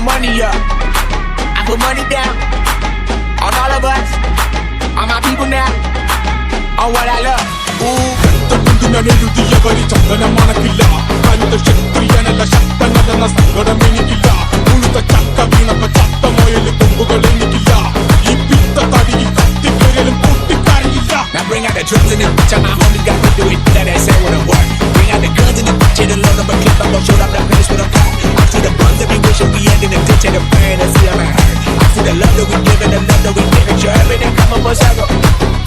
money up. I put money down on all of us, on my people now, on what I love. ഞാൻ എഴുതിയ വരി ചന്ദനം മണക്കില്ല. കരുത ക്ഷത്രിയനല്ല ശക്തനല്ലെന്ന സങ്കടം എനിക്കില്ല. മുഴുത്ത ചക്ക വീണപ്പ ചത്ത മുയല് കൊമ്പുകൾ എനിക്കില്ല. ഈ പിത്ത തടിയിൽ കത്തിക്കേറിയാലും പൊട്ടിക്കറിയില്ല. Now bring out the drums in this bitch, and my homies got to do it. That ass say what it work. Bring out the guns in this bitch, and load up a clip. I'm gon' shoot up the place with a car. I see the bums that we wishing we end in the ditch, and the fantasy I'm at hurt. I see the love that we give and the love that we give. Sure everything come up for circle.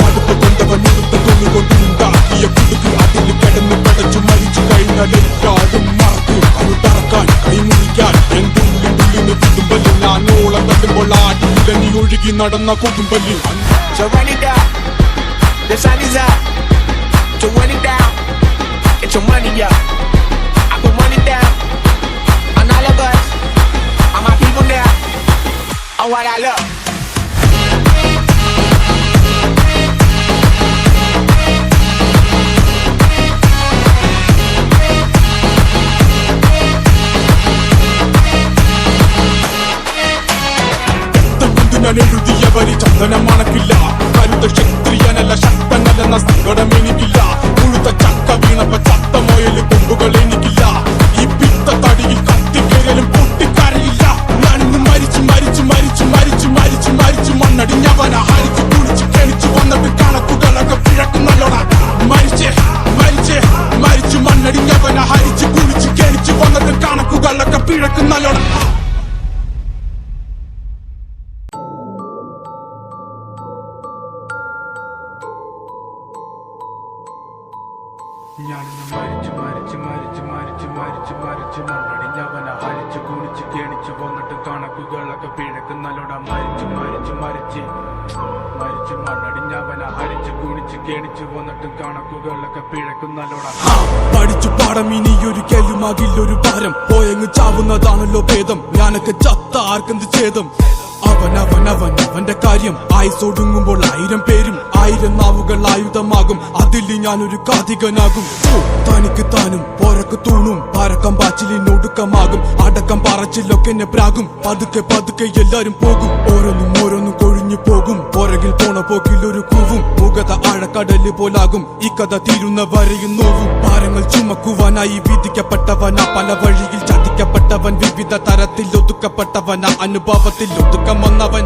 അടുപ്പ് കൊണ്ടവൻ ഉടുത്ത തുണി കൊണ്ടുണ്ടാക്കിയ കുടുക്ക് അതിൽ കിടന്ന് പടച്ചു മരിച്ചു കഴിഞ്ഞാൽ എല്ലാരും മറക്ക്. കഴുതറക്കാൻ കൈമുറിക്കാൻ എന്തുള്ളിന് കുടുംബലി. ഞാനോളം തട്ടുമ്പോൾ ആടിയില്ല നീ ഒഴുകി നടന്ന കൊടുമ്പലി. So run it down, the sun is up. So run it down, get your money up. I put money down on all of us, on my people now, on what I love. ഞാൻ എഴുതിയ വരി ചന്ദനം മണക്കില്ല. കരുത ക്ഷത്രിയനല്ല ശക്തനല്ലെന്ന സങ്കടം എനിക്കില്ല. മുഴുത്ത ചക്ക വീണപ്പ ചത്ത മുയല് കൊമ്പുകൾ എനിക്കില്ല. ഈ പിത്ത തടിയിൽ കത്തിക്കേറിയാലും പൊട്ടിക്കറിയില്ല. ഞാനിന്ന് മരിച്ചു മരിച്ചു മരിച്ചു മരിച്ചു മരിച്ചു മരിച്ചു മണ്ണടിഞ്ഞവന ഹരിച്ചു കുളിച്ച് കെണിച്ചു വന്നിട്ട് കണക്കുകളൊക്കെ പിഴക്കുന്നല്ലോട. മരിച്ചേ മരിച്ചേ മരിച്ചു മണ്ണടിഞ്ഞവന ഹരിച്ചു കുളിച്ച് കെണിച്ചു വന്നിട്ട് കണക്കുകളൊക്കെ പിഴക്കുന്നല്ലോട. ഞാനിന്ന് മരിച്ചു മരിച്ചു മരിച്ചു മരിച്ചു മരിച്ചു മരിച്ചു മണ്ണടിഞ്ഞവന ഹരിച്ചു കുണിച്ച് കേണിച്ചു വന്നിട്ട് കണക്കുകളൊക്കെ പിഴക്കുന്നല്ലോട. മരിച്ചു മരിച്ചു മരിച്ച് മരിച്ചു മണ്ണടിഞ്ഞവന ഹരിച്ചു കുണിച്ച് കേണിച്ചു വന്നിട്ട് കണക്കുകളൊക്കെ പിഴക്കുന്നല്ലോട. പഠിച്ചു പാടം ഇനിയൊരിക്കലുമാകില്ലൊരു ഭാരം. പോയങ്ങ് ചാവുന്നതാണല്ലോ ഭേദം. ഞാനൊക്കെ ചത്ത ആർക്കെന്ത് ഛേദം. അവന്റെ കാര്യം ആയുസൊടുങ്ങുമ്പോൾ 1000 പേരും 1000 നാവുകൾ ആയുധമാകും. അതിൽ ഞാനൊരു കാതികനാകും. തനിക്ക് താനും പോരക്ക് തൂണും പരക്കം പാച്ചിലിനൊടുക്കമാകും. അടക്കം പറച്ചിലൊക്കെ എന്നെ പ്രാകും. പതുക്കെ പതുക്കെ എല്ലാരും പോകും. ഓരോന്നും ഓരോന്നും കൊഴിഞ്ഞു പോകും. പുറകിൽ പോണ പോക്കിൽ ഒരു കൂവും. മുഖത ആഴക്കടല് പോലാകും. ഈ കഥ തീരുന്ന വരെയും നോവും. ഭാരങ്ങൾ ചുമക്കുവാനായി വിധിക്കപ്പെട്ടവനാ. പല വഴിയിൽ ചതിക്കപ്പെട്ടവൻ. വിവിധ തരത്തിൽ ഒതുക്കപ്പെട്ടവനാ. അനുഭവത്തിൽ ഒതുക്കം വന്നവൻ.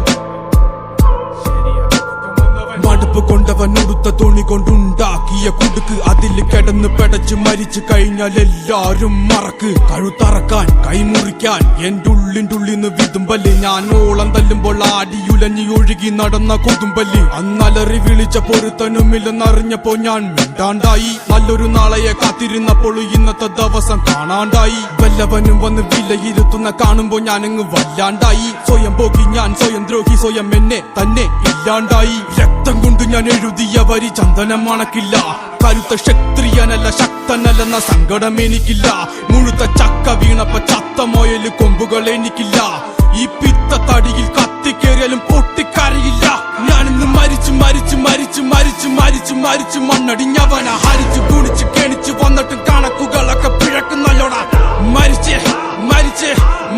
മടുപ്പ് കൊണ്ടവൻ ഉടുത്ത തുണി കൊണ്ടുണ്ടാക്കിയ കുടുക്ക് അതിൽ കിടന്ന് പെടച്ച് മരിച്ചു കഴിഞ്ഞാൽ എല്ലാരും മറക്ക്. കഴുത്തറക്കാൻ കൈമുറിക്കാൻ എന്റെ ഉള്ളിന്റെ വിതുമ്പല്. ഞാനോളം തല്ലുമ്പോൾ ആടിയുലഞ്ഞി ഒഴുകി നടന്ന കൊതുമ്പല്. അന്നലറി വിളിച്ച പൊരുത്തനുമില്ലെന്നറിഞ്ഞപ്പോ ഞാൻ മിണ്ടാണ്ടായി. നല്ലൊരു നാളെയെ കാത്തിരുന്നപ്പോൾ ഇന്നത്തെ ദിവസം കാണാണ്ടായി. വല്ലവനും വന്ന് വിലയിരുത്തുന്ന കാണുമ്പോ ഞാനങ്ങ് വല്ലാണ്ടായി. സ്വയം പോകി ഞാൻ സ്വയം ദ്രോഹി. സ്വയം എന്നെ തന്നെ ഇല്ലാണ്ടായി. രക്തം കൊണ്ട് ഞാൻ എഴുതിയ വരി ചന്ദനം മണക്കില്ല. കരുത്ത ക്ഷത്രിയനല്ല ശക്തനല്ലെന്ന സങ്കടം എനിക്കില്ല. മുഴുത്ത ചക്ക വീണപ്പ ചത്ത മുയല് കൊമ്പുകൾ എനിക്കില്ല. ഈ പിത്ത തടിയിൽ കത്തിക്കേറിയാലും പൊട്ടിക്കറിയില്ല. ഞാനിന്ന് മരിച്ചു മരിച്ചു മരിച്ചു മരിച്ചു മരിച്ചു മരിച്ചു മണ്ണടിഞ്ഞവന ഹരിച്ചു കുണിച്ച് കെണിച്ചു വന്നിട്ടും കണക്കുകളൊക്കെ പിഴക്കുന്നല്ലോട. മരിച്ചേ മരിച്ചേ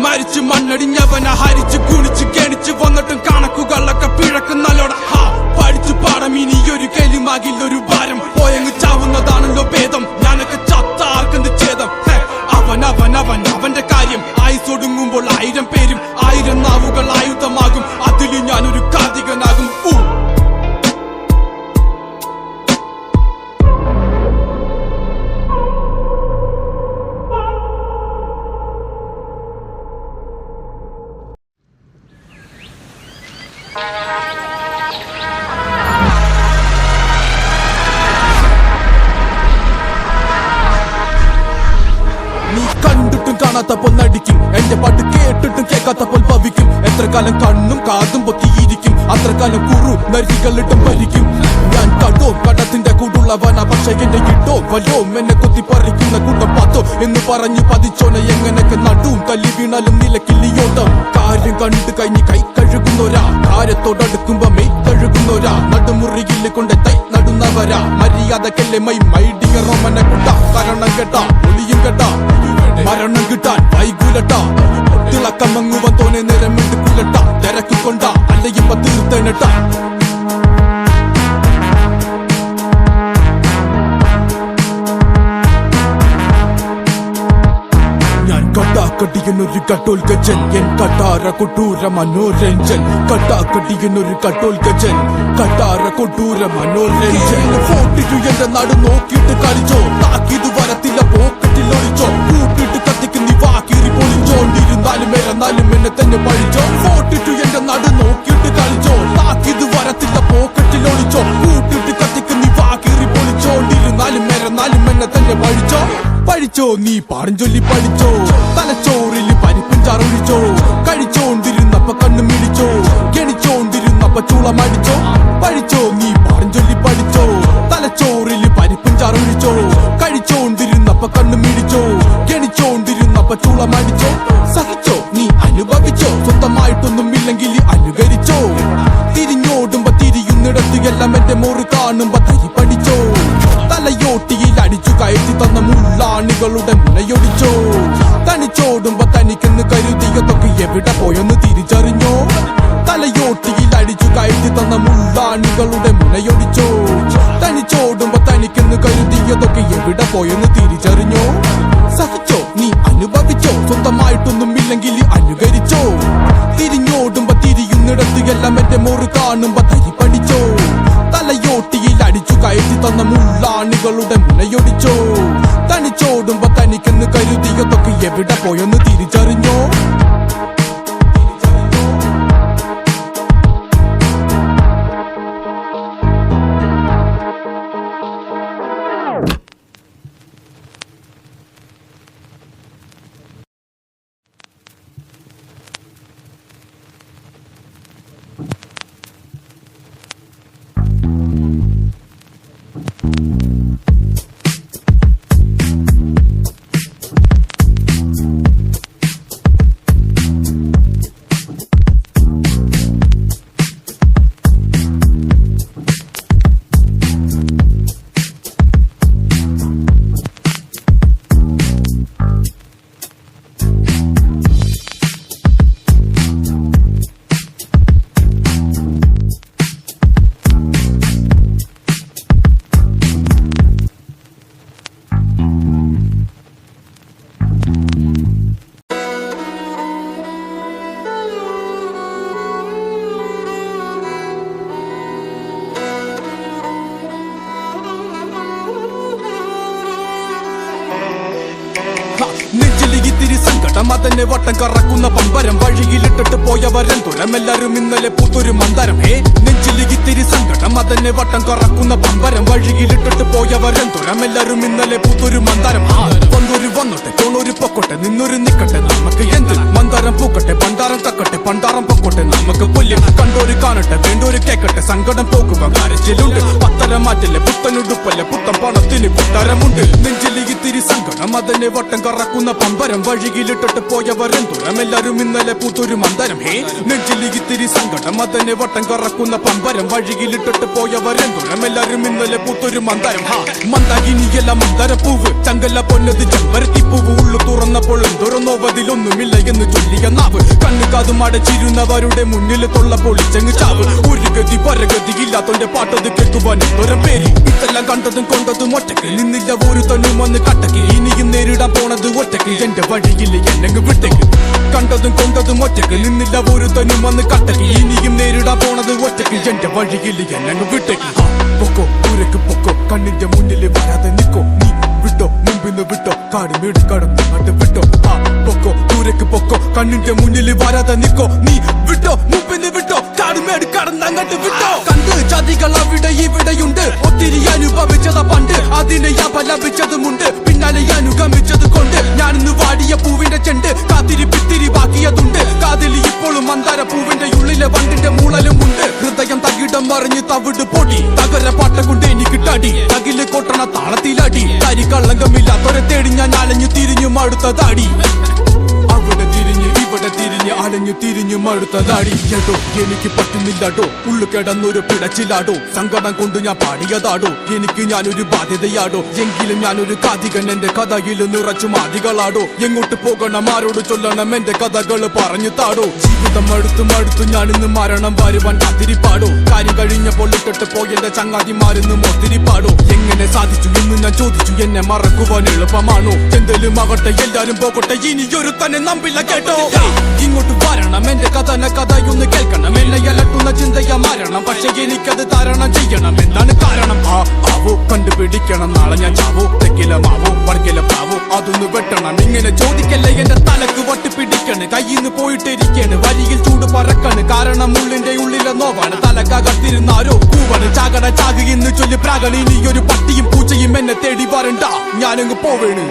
മരിച്ചു മണ്ണടിഞ്ഞവന ഹരിച്ചു കുണിച്ച് കെണിച്ചു വന്നിട്ടും കണക്കുകളൊക്കെ പിഴക്കുന്നല്ലോട. പഠിച്ചു പാടം ഇനിയൊരിക്കലുമാകില്ലൊരു ഭാരം. പോയങ്ങ് ചാവുന്നതാണല്ലോ ഭേദം. ഞാനൊക്കെ ചത്ത ആർക്കെന്ത് ഛേദം. അവന്റെ കാര്യം ആയുസൊടുങ്ങുമ്പോൾ 1000 പേരും 1000 നാവുകൾ ആയുധമാകും. അതിൽ ഞാനൊരു കാതികനാകും. നീ കണ്ടിട്ടും കാണാത്തപ്പോൾ നടിക്കും. എന്റെ പാട്ട് കേട്ടിട്ടും കേൾക്കാത്തപ്പോൾ ഭവിക്കും. എത്ര കാലം കണ്ണും കാതും പൊത്തിയിരിക്കും. അത്രക്കാലം കൂറു നരികളിട്ടും ഭരിക്കും ഞാൻ കടോ കടത്തിന്റെ കൂടുള്ളവനാ പക്ഷെ എന്റെ ഇട്ടോ വല്ലോ എന്നെ കൊത്തി പറിക്കുന്ന കൂട്ടം പാത്തോ എന്ന് പറഞ്ഞു പതിച്ചോനെ എങ്ങനൊക്കെ നടും തല്ലി വീണാലും നിലക്കില്ലിയോട്ടം കാര്യം കണ്ടു കഴിഞ്ഞ് കൈ കഴുകുന്നോരാ കാര്യത്തോടടുക്കുമ്പോ മെയ് കഴുകുന്നോരാ നടുമുറിയിൽ കൊണ്ട് തൈ നടുന്നവരാ മര്യാദക്കല്ലേ മൈഡിയ റോമനെ കൂട്ടാ കാരണം കേട്ടാ ഒളിയും കേട്ടാ മരണം കിട്ടാൻ വൈകൂലട്ട തിളക്കമങ്ങുവൻ തോനെ നേരം എടുക്കൂലട്ട തിരക്കൊണ്ട അല്ലയിപ്പ തീർത്തേനട്ട കട്ടാക്കടിയെന്നൊരു കട്ടോൽ ഗജൻ എൻ കട്ടാര കൊട്ടൂര മനോരഞ്ജൻ കട്ടാക്കടിയെന്നൊരു കട്ടോൽ ഗജൻ കട്ടാര കൊട്ടൂര മനോരഞ്ജൻ ഫോട്ടിട്ടു എന്റെ നാട് നോക്കിയിട്ട് കളിച്ചോ താക്കിത് വരത്തില്ല പോക്കറ്റിൽ ഒളിച്ചോ കൂട്ടിട്ട് കത്തിക്ക് നീ വാക്കീറി പൊളിച്ചോണ്ടിരുന്നാലും എന്നാലും എന്നെ തന്നെ പഴിച്ചോ ഫോട്ടിട്ടു എന്റെ നാട് നോക്കിയിട്ട് കളിച്ചോ താക്കിത് വരത്തില്ല പോക്കറ്റിൽ ഒളിച്ചോ കൂട്ടിട്ട് കത്തിക്ക് നീ വാക്കീറി പൊളിച്ചോണ്ടിരുന്നാലും എന്നെ തന്നെ പഴിച്ചോ നീ പാടും ചൊല്ലി പഠിച്ചോ തലച്ചോറിൽ പരിപ്പും ചാറൊഴിച്ചോ കഴിച്ചോണ്ടിരുന്നപ്പ കണ്ണു മിടിച്ചോ ഗണിച്ചോണ്ടിരുന്നപ്പ ചൂളമടിച്ചോ പഴിച്ചോ നീ പാടും ചൊല്ലി പഠിച്ചോ തലച്ചോറിൽ പരിപ്പും ചാറൊഴിച്ചോ കഴിച്ചോണ്ടിരുന്നപ്പ കണ്ണു മിടിച്ചോ ഗണിച്ചോണ്ടിരുന്നപ്പ ചൂളമടിച്ചോ സഹിച്ചോ നീ അനുഭവിച്ചോ സ്വന്തമായിട്ടൊന്നും ഇല്ലെങ്കിൽ അനുകരിച്ചോ തിരിഞ്ഞോടുമ്പോ തിരിയുന്നിടത്ത് എല്ലാം എന്റെ മോറ് കാണുമ്പോ തരി പഠിച്ചോ തലയോട്ടിയിൽ അടിച്ചു കയറ്റി തന്ന മുള്ളാണികളുടെ മുനയൊടിച്ചോ തനിച്ചോടുമ്പോ തനിക്കെന്ന് കരുതിയതൊക്കെ എവിടെ പോയെന്ന് തിരിച്ചറിഞ്ഞോ തലയോട്ടിയിൽ അടിച്ചു കയറ്റി തന്ന മുള്ളാണികളുടെ മുനയൊടിച്ചോ തനിച്ചോടുമ്പോ തനിക്കെന്ന് കരുതിയതൊക്കെ എവിടെ പോയെന്ന് തിരിച്ചറിഞ്ഞോ സഹിച്ചോ നീ അനുഭവിച്ചോ സ്വന്തമായിട്ടൊന്നും ഇല്ലെങ്കിൽ അനുകരിച്ചോ തിരിഞ്ഞോടുമ്പോ തിരിയുന്നിടത്ത് എല്ലാം എന്റെ മോറ് കാണുമ്പോ തരി പഠിച്ചോ തലയോട്ടിയിൽ അടിച്ചു കയറ്റി തന്ന മുള്ളാണികളുടെ മുനയൊടിച്ചോ തനിച്ചോടുമ്പോ തനിക്കെന്ന് കരുതിയതൊക്കെ എവിടെ പോയെന്ന് തിരിച്ചറിഞ്ഞോ നെഞ്ചിലിത്തിരി സങ്കടം അതന്നെ വട്ടം കറക്കുന്ന പമ്പരം വഴിയിലിട്ടിട്ട് പോയവരെന്തോരം എല്ലാരും ഇന്നലെ പൂത്തൊരു മന്ദരം നെഞ്ചിലിത്തിരി സങ്കടം അതന്നെ വട്ടം കറക്കുന്ന പമ്പരം വഴിയിലിട്ടിട്ട് പോയവരെന്തോരം എല്ലാരും ഇന്നലെ പൂത്തൊരു മന്ദരം വന്നൊരു വന്നോട്ടെ തോണൊരു പൊക്കോട്ടെ നിന്നൊരു നിക്കട്ടെ നമുക്ക് എന്ത് മന്ദാരം പൂക്കട്ടെ പണ്ടാരം തക്കട്ടെ പണ്ടാരം പൊക്കോട്ടെ നമുക്ക് കൊല്ലും കണ്ടോര് കാണട്ടെ വേണ്ടോര് കേക്കട്ടെ സങ്കടം പോകുക കരച്ചിലുണ്ട് പത്തരം മാറ്റല്ലേ പുത്തനുടുപ്പല്ലേ പുത്തൻ പണത്തിന് കൊട്ടാരമുണ്ട് നെഞ്ചിലിത്തിരി സങ്കടം അതന്നെ വട്ടം കറക്കുന്ന പമ്പരം വഴിയിലിട്ടിട്ട് പോയവരെന്തോരം എല്ലാരും ഇന്നലെ പൂത്തൊരു മന്ദരം നെഞ്ചിലിത്തിരി സങ്കടം അതന്നെ വട്ടം കറക്കുന്ന പമ്പരം വഴിയിലിട്ടിട്ട് പോയവരെന്തോരം എല്ലാരും ഇന്നലെ പൂത്തൊരു മന്ദരം മന്ദാകിനിയല്ല മന്ദരപ്പൂവ് ചങ്കല്ല പൊന്നത് ചെമ്പരത്തിപ്പൂവ് ഉള്ളു തുറന്നപ്പോൾ എന്തോരൊന്നോവതിലൊന്നുമില്ല എന്ന് ചൊല്ലിയ നാവ് കണ്ണുകാതും അടച്ചിരുന്നവരുടെ മുന്നിൽ തൊള്ള പൊളിച്ചങ്ങ് ചാവ് ഒരു ഗതി പരഗതി ഇല്ലാത്തോന്റെ പാട്ടത് കേൾക്കുവാൻ എന്തോരം പേര് ഇതെല്ലാം കണ്ടതും കൊണ്ടതും ഒറ്റക്ക് നിന്നില്ല ഒരു തണ്ണും വന്ന് കട്ടക്ക് ഇനിയും നേരിടാൻ പോണത് ഒറ്റക്ക് എന്റെ വഴിയിൽ എന്നെങ്ങ് വിട്ടേക്ക് കണ്ടതും കൊണ്ടതും ഒറ്റക്ക് നിന്നില്ല ഒരു തണ്ണും വന്ന് കട്ടക്ക് ഇനിയും നേരിടാൻ പോണത് ഒറ്റക്ക് എന്റെ വഴിയിൽ എന്നെങ്ങ് വിട്ടേക്ക് പൊക്കോ ദൂരക്ക് പൊക്കോ കണ്ണിന്റെ മുന്നിൽ വരാതെ നിക്കോ നീ വിട്ടോ മുമ്പിന്ന് വിട്ടോ കാട് മേട് കടന്ന് അങ്ങോട്ട് വിട്ടോ പൊക്കോ ദൂരക്ക് പൊക്കോ കണ്ണിന്റെ മുന്നിൽ വരാതെ നിക്കോ നീ വിട്ടോ മുമ്പിന്ന് വിട്ടോ കാട് മേട് കടന്ന് അങ്ങോട്ട് വിട്ടോ കണ്ട് ചതികൾ അവിടെ ഇവിടെയുണ്ട് ഒത്തിരി അനുഭവിച്ചത പണ്ട് അതിനെ അപലപിച്ചതുമുണ്ട് പിന്നാലെ അനുഗമിച്ചത് കൊണ്ട് ഞാനിന്ന് വാടിയ പൂവിന്റെ ചെണ്ട് കാത്തിരി പിത്തിരി ബാക്കിയതുണ്ട് കാതിലി ഇപ്പോഴും മന്ദാര പൂവിന്റെ ഉള്ളിലെ വണ്ടിന്റെ മൂളലുമുണ്ട് മറിഞ്ഞ് തവിട് പൊടി തകര പാട്ട കൊണ്ട് എനിക്ക് തടി തകില് കൊട്ടണ താളത്തിലടി തരി കള്ളങ്കമില്ലാത്തൊരെ തേടി ഞാൻ അലഞ്ഞു തിരിഞ്ഞു മടുത്തതാടി അവിടെ തിരിഞ്ഞ് ഇവിടെ തിരിഞ്ഞ് അലഞ്ഞു തിരിഞ്ഞു മടുത്തതാടി കേട്ടോ എനിക്ക് പറ്റുന്നില്ലാടോ ഉള്ളു കിടന്നൊരു പിടച്ചിലാടോ സങ്കടം കൊണ്ട് ഞാൻ പാടിയതാടോ എനിക്ക് ഞാനൊരു ബാധ്യതയാടോ എങ്കിലും ഞാനൊരു കാതികൻ എന്റെ കഥയിൽ നിറച്ചു മാതികളാടോ എങ്ങോട്ട് പോകണം ആരോട് ചൊല്ലണം എന്റെ കഥകൾ പറഞ്ഞു താടോ ജീവിതം മടുത്തു ഞാനിന്ന് മരണം വരുവാൻ കാത്തിരിപ്പാടോ കാര്യം കഴിഞ്ഞപ്പോൾ ഇട്ടിട്ട് പോയെന്റെ ചങ്ങാതിമാരിന്ന് മൊത്തിരിപ്പാടോ എങ്ങനെ സാധിച്ചു എന്ന് ഞാൻ ചോദിച്ചു എന്നെ മറക്കുവാൻ എളുപ്പമാണോ എന്തെങ്കിലും ആകട്ടെ എല്ലാരും പോകട്ടെ ഇനിയൊരു തന്നെ നമ്പില്ല കേട്ടോ ഇങ്ങോട്ട് വരണം എന്റെ കഥയൊന്ന് കേൾക്കണം എന്നെ അലട്ടുന്ന ചിന്തയാ മാറണം പക്ഷെ എനിക്കത് തരണം ചെയ്യണം എന്താണ് കാരണം ആവോ കണ്ടുപിടിക്കണം നാളെ ഞാൻ ചാവോ തെക്കില മാവോ വടക്കില പാവോ അതൊന്ന് വെട്ടണം ഇങ്ങനെ ചോദിക്കല്ലേ എന്റെ തലക്ക് വട്ടി പിടിക്കണ് കയ്യിന്ന് പോയിട്ടിരിക്കാണ് വരിയിൽ ചൂട് പറക്കാണ് കാരണം ഉള്ളിന്റെ ഉള്ളിലെ നോവാണ് തലക്കകത്തിരുന്നാരോ കൂവാണ് ചാകട ചാകി എന്ന് ചൊല്ലി പ്രാകണ ഇനിയൊരു പട്ടിയും പൂച്ചയും എന്നെ തേടി വരണ്ട ഞാനങ്ങ് പോവേണ്